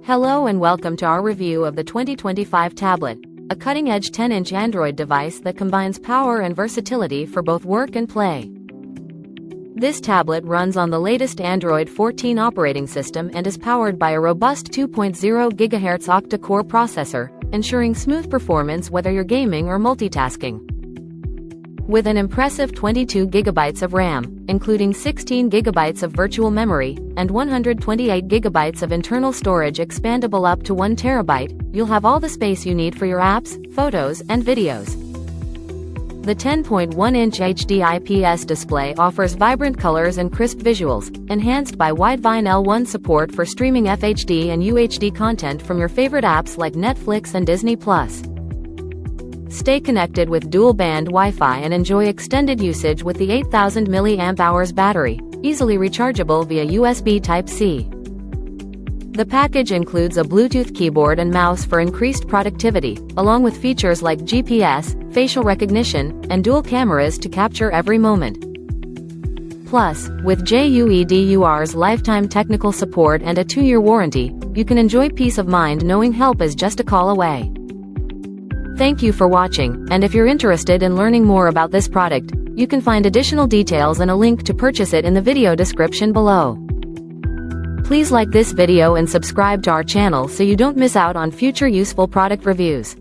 Hello and welcome to our review of the 2025 tablet, a cutting-edge 10-inch Android device that combines power and versatility for both work and play. This tablet runs on the latest Android 14 operating system and is powered by a robust 2.0 GHz octa-core processor, ensuring smooth performance whether you're gaming or multitasking. With an impressive 22 GB of RAM, including 16 GB of virtual memory, and 128 GB of internal storage expandable up to 1 TB, you'll have all the space you need for your apps, photos, and videos. The 10.1-inch HD IPS display offers vibrant colors and crisp visuals, enhanced by Widevine L1 support for streaming FHD and UHD content from your favorite apps like Netflix and Disney+. Stay connected with dual-band Wi-Fi and enjoy extended usage with the 8000 mAh battery, easily rechargeable via USB Type-C. The package includes a Bluetooth keyboard and mouse for increased productivity, along with features like GPS, facial recognition, and dual cameras to capture every moment. Plus, with JUEDUR's lifetime technical support and a 2-year warranty, you can enjoy peace of mind knowing help is just a call away. Thank you for watching, and if you're interested in learning more about this product, you can find additional details and a link to purchase it in the video description below. Please like this video and subscribe to our channel so you don't miss out on future useful product reviews.